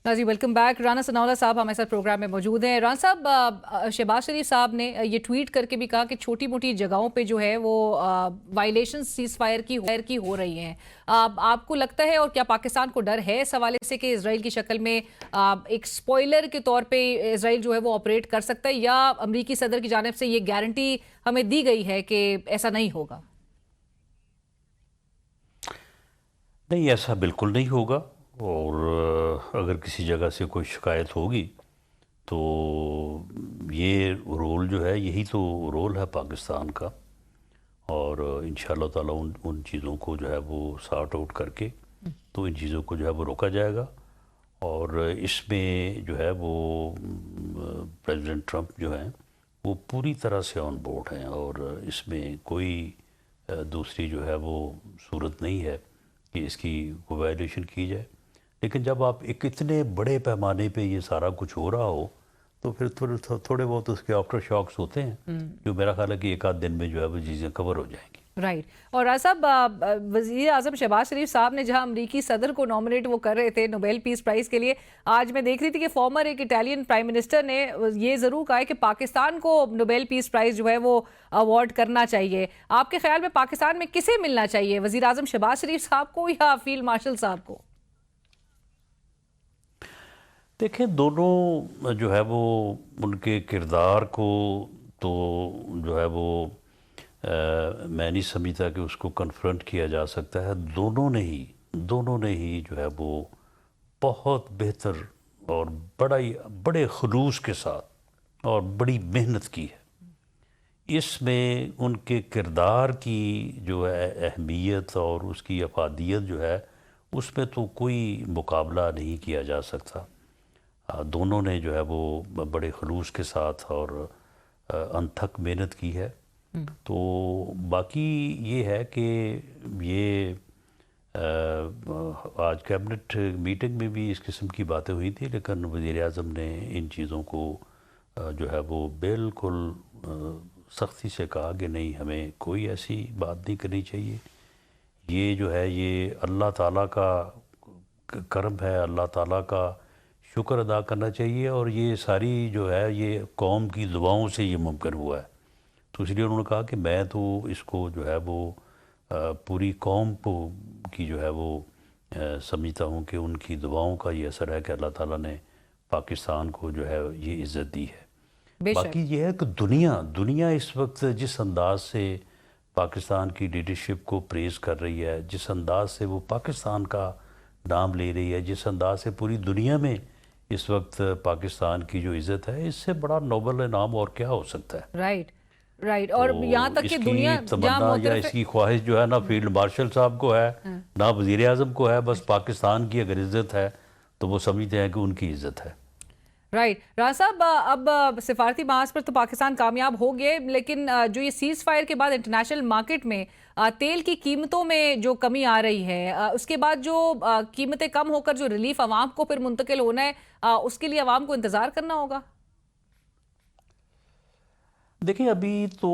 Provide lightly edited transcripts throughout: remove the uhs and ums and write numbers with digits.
जी welcome back. Rana Sanaullah साहब हमारे साथ प्रोग्राम में मौजूद हैं। राना साहब, शहबाज शरीफ साहब ने ये ट्वीट करके भी कहा कि छोटी मोटी जगहों पे जो है वो वायलेशन सीज फायर की हो रही हैं। आपको लगता है और क्या पाकिस्तान को डर है इस हवाले से कि इजराइल की शक्ल में एक स्पॉइलर के तौर पे इजराइल जो है वो ऑपरेट कर सकता है, या अमरीकी सदर की जानिब से ये गारंटी हमें दी गई है कि ऐसा नहीं होगा? नहीं, ऐसा बिल्कुल नहीं होगा। और अगर किसी जगह से कोई शिकायत होगी तो ये रोल जो है, यही तो रोल है पाकिस्तान का। और इंशाअल्लाह ताला उन चीज़ों को जो है वो सॉर्ट आउट करके तो इन चीज़ों को जो है वो रोका जाएगा। और इसमें जो है वो प्रेसिडेंट ट्रंप जो हैं वो पूरी तरह से ऑन बोर्ड हैं, और इसमें कोई दूसरी जो है वो सूरत नहीं है कि इसकी कोई वायलेशन की जाए। लेकिन जब आप एक इतने बड़े पैमाने पे ये सारा कुछ हो रहा हो तो फिर थोड़े बहुत उसके आफ्टर शॉक्स होते हैं, जो मेरा ख्याल है कि एक आध दिन में जो है वो चीज़ें कवर हो जाएंगी। राइट। और राज साहब, वज़ीर आज़म शहबाज शरीफ साहब ने जहां अमरीकी सदर को नॉमिनेट वो कर रहे थे नोबेल पीस प्राइज़ के लिए, आज मैं देख रही थी कि फॉर्मर एक इटालियन प्राइम मिनिस्टर ने ये ज़रूर कहा है कि पाकिस्तान को नोबेल पीस प्राइज़ जो है वो अवार्ड करना चाहिए। आपके ख्याल में पाकिस्तान में किसे मिलना चाहिए, वज़ीर आज़म शहबाज शरीफ साहब को या फील्ड मार्शल साहब को? देखें, दोनों जो है वो उनके किरदार को तो जो है वो मैं नहीं समझता कि उसको कन्फ्रंट किया जा सकता है। दोनों ने ही जो है वो बहुत बेहतर और बड़े खलूस के साथ और बड़ी मेहनत की है। इसमें उनके किरदार की जो है अहमियत और उसकी अफादियत जो है उसमें तो कोई मुकाबला नहीं किया जा सकता। दोनों ने जो है वो बड़े खलूस के साथ और अनथक मेहनत की है। तो बाकी ये है कि ये आज कैबिनेट मीटिंग में भी इस किस्म की बातें हुई थी, लेकिन वज़ीर आज़म ने इन चीज़ों को जो है वो बिल्कुल सख्ती से कहा कि नहीं, हमें कोई ऐसी बात नहीं करनी चाहिए। ये जो है ये अल्लाह ताला का करम है, अल्लाह ताला का शुक्र अदा करना चाहिए, और ये सारी जो है ये कौम की दुआओं से ये मुमकिन हुआ है। तो इसलिए उन्होंने कहा कि मैं तो इसको जो है वो पूरी कौम को की जो है वो समझता हूँ कि उनकी दुआओं का ये असर है कि अल्लाह ताला ने पाकिस्तान को जो है ये इज़्ज़त दी है। बाकी ये है कि दुनिया इस वक्त जिस अंदाज से पाकिस्तान की लीडरशिप को प्रेज़ कर रही है, जिस अंदाज से वो पाकिस्तान का नाम ले रही है, जिस अंदाज से पूरी दुनिया में इस वक्त पाकिस्तान की जो इज़्ज़त है, इससे बड़ा नोबल इनाम और क्या हो सकता है। राइट। और तो यहाँ तक कि दुनिया तमन्ना या इसकी ख्वाहिश जो है ना फील्ड मार्शल साहब को है, ना वज़ीर आज़म को है, बस पाकिस्तान की अगर इज़्ज़त है तो वो समझते हैं कि उनकी इज़्ज़त है। राइट। राज साहब, अब सिफारती महाज पर तो पाकिस्तान कामयाब हो गए, लेकिन जो ये सीज फायर के बाद इंटरनेशनल मार्केट में तेल की कीमतों में जो कमी आ रही है, उसके बाद जो कीमतें कम होकर जो रिलीफ आवाम को फिर मुंतकिल होना है, उसके लिए आवाम को इंतज़ार करना होगा। देखिए, अभी तो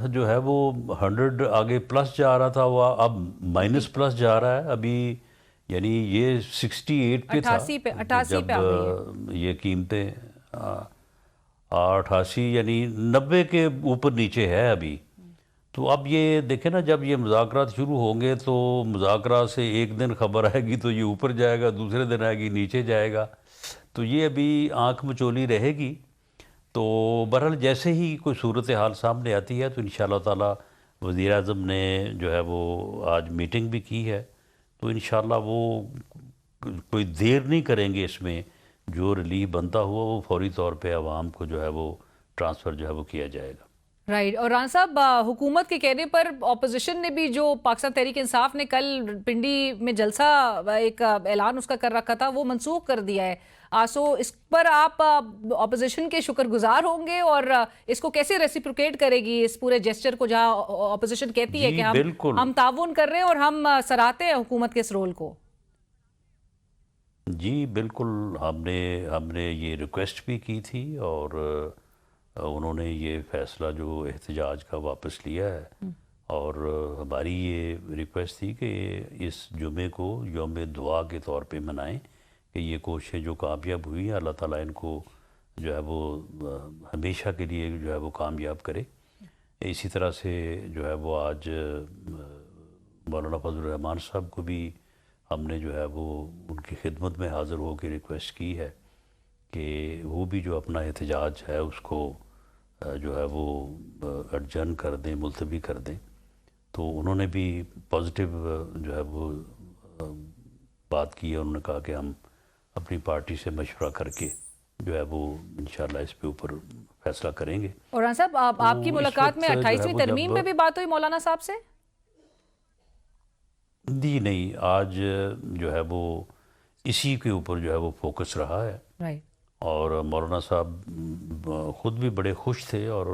जो है वो 100 आगे प्लस जा रहा था, वो अब माइनस प्लस जा रहा है अभी। यानी ये 68 पे था 88 पे आ गई है। जब ये कीमतें 88 यानी 90 के ऊपर नीचे है अभी। तो अब ये देखें ना, जब ये मुज़ाकरात शुरू होंगे तो मुज़ाकरात से एक दिन खबर आएगी तो ये ऊपर जाएगा, दूसरे दिन आएगी नीचे जाएगा। तो ये अभी आंख मचोली रहेगी। तो बहरहाल जैसे ही कोई सूरत हाल सामने आती है तो इंशाअल्लाह ताला वज़ीर आज़म ने जो है वो आज मीटिंग भी की है, तो इंशाअल्लाह वो कोई देर नहीं करेंगे इसमें। जो रिलीफ बनता हुआ वो फौरी तौर पे आवाम को जो है वो ट्रांसफ़र जो है वो किया जाएगा। राइट। और राना साहब, हुकूमत के कहने पर ऑपोजिशन ने भी, जो पाकिस्तान तहरीक इंसाफ ने कल पिंडी में जलसा एक ऐलान उसका कर रखा था, वो मनसूख कर दिया है। सो इस पर आप ऑपोजिशन के शुक्रगुजार होंगे, और इसको कैसे रेसिप्रोकेट करेगी इस पूरे जेस्चर को, जहां ऑपोजिशन कहती है कि हम ताउन कर रहे हैं और हम सराहते हैं हुकूमत के इस रोल को? जी बिल्कुल, हमने ये रिक्वेस्ट भी की थी, और उन्होंने ये फ़ैसला जो एहतजाज का वापस लिया है। और हमारी ये रिक्वेस्ट थी कि इस जुमे को यौम दुआ के तौर पे मनाएं, کہ یہ کوششیں جو کامیاب ہوئی ہیں اللہ تعالیٰ ان کو جو ہے وہ ہمیشہ کے لیے جو ہے وہ کامیاب کرے. اسی طرح سے جو ہے وہ آج مولانا فضل الرحمان صاحب کو بھی ہم نے جو ہے وہ ان کی خدمت میں حاضر ہو کے ریکویسٹ کی ہے کہ وہ بھی جو اپنا احتجاج ہے اس کو جو ہے وہ ایڈجرن کر دیں, ملتوی کر دیں. تو انہوں نے بھی پازیٹیو جو ہے وہ بات کی ہے. انہوں نے کہا کہ ہم اپنی پارٹی سے مشورہ کر کے جو ہے وہ انشاءاللہ اس پہ اوپر فیصلہ کریں گے. اور رانا صاحب آپ کی ملاقات میں 28ویں ترمیم میں بھی بات ہوئی مولانا صاحب سے؟ جی نہیں, آج جو ہے وہ اسی کے اوپر جو ہے وہ فوکس رہا ہے. اور مولانا صاحب خود بھی بڑے خوش تھے اور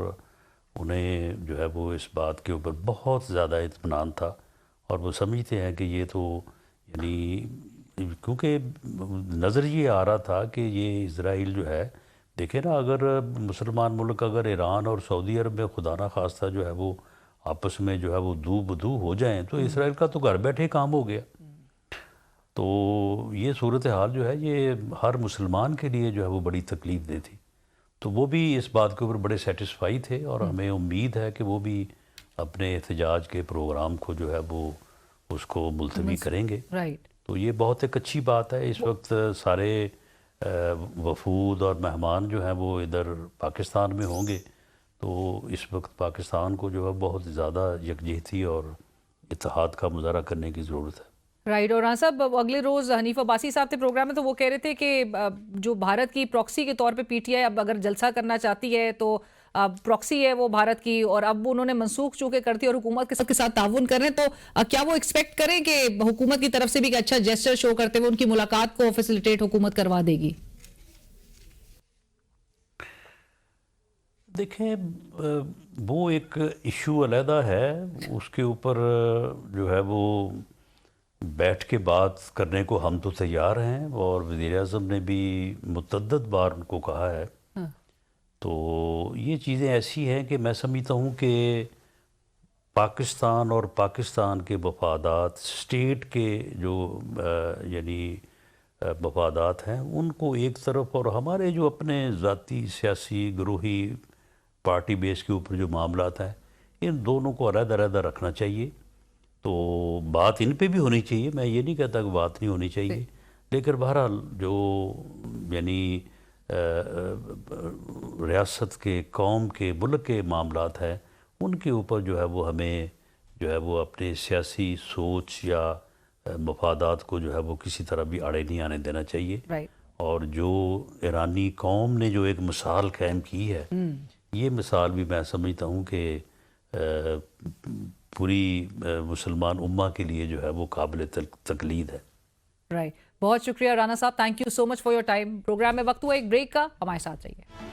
انہیں جو ہے وہ اس بات کے اوپر بہت زیادہ اطمینان تھا اور وہ سمجھتے ہیں کہ یہ تو یعنی کیونکہ نظر یہ آ رہا تھا کہ یہ اسرائیل جو ہے دیکھیں نا, اگر مسلمان ملک اگر ایران اور سعودی عرب میں خدا نہ خواستہ جو ہے وہ آپس میں جو ہے وہ دو بدو ہو جائیں تو اسرائیل کا تو گھر بیٹھے کام ہو گیا. تو یہ صورتحال جو ہے یہ ہر مسلمان کے لیے جو ہے وہ بڑی تکلیف دہ تھی. تو وہ بھی اس بات کے اوپر بڑے سیٹسفائی تھے اور ہمیں امید ہے کہ وہ بھی اپنے احتجاج کے پروگرام کو جو ہے وہ اس کو ملتوی کریں گے. تو یہ بہت ایک اچھی بات ہے. اس وقت سارے وفود اور مہمان جو ہیں وہ ادھر پاکستان میں ہوں گے, تو اس وقت پاکستان کو جو ہے بہت زیادہ یکجہتی اور اتحاد کا مظاہرہ کرنے کی ضرورت ہے. اور رانا صاحب اگلے روز حنیف عباسی صاحب تھے پروگرام میں, تو وہ کہہ رہے تھے کہ جو بھارت کی پراکسی کے طور پہ پی ٹی آئی اب اگر جلسہ کرنا چاہتی ہے تو پراکسی ہے وہ بھارت کی, اور اب انہوں نے منسوخ چونکہ کرتی اور حکومت کے ساتھ تعاون کر رہے ہیں, تو کیا وہ ایکسپیکٹ کریں کہ حکومت کی طرف سے بھی اچھا جیسچر شو کرتے ہوئے ان کی ملاقات کو فیسیلیٹیٹ حکومت کروا دے گی؟ دیکھیں وہ ایک ایشو علیحدہ ہے, اس کے اوپر جو ہے وہ بیٹھ کے بات کرنے کو ہم تو تیار ہیں اور وزیر اعظم نے بھی متعدد بار ان کو کہا ہے. تو یہ چیزیں ایسی ہیں کہ میں سمجھتا ہوں کہ پاکستان اور پاکستان کے مفادات, اسٹیٹ کے جو یعنی مفادات ہیں ان کو ایک طرف, اور ہمارے جو اپنے ذاتی سیاسی گروہی پارٹی بیس کے اوپر جو معاملات ہیں ان دونوں کو علیحدہ علیحدہ رکھنا چاہیے. تو بات ان پہ بھی ہونی چاہیے, میں یہ نہیں کہتا کہ بات نہیں ہونی چاہیے, لیکن بہرحال جو یعنی ریاست کے, قوم کے, ملک کے معاملات ہیں ان کے اوپر جو ہے وہ ہمیں جو ہے وہ اپنے سیاسی سوچ یا مفادات کو جو ہے وہ کسی طرح بھی آڑے نہیں آنے دینا چاہیے. اور جو ایرانی قوم نے جو ایک مثال قائم کی ہے, یہ مثال بھی میں سمجھتا ہوں کہ پوری مسلمان امہ کے لیے جو ہے وہ قابل تقلید ہے. بہت شکریہ رانا صاحب, thank you so much for your time. Programme میں وقت ہوا ایک بریک کا, ہمارے ساتھ رہیے.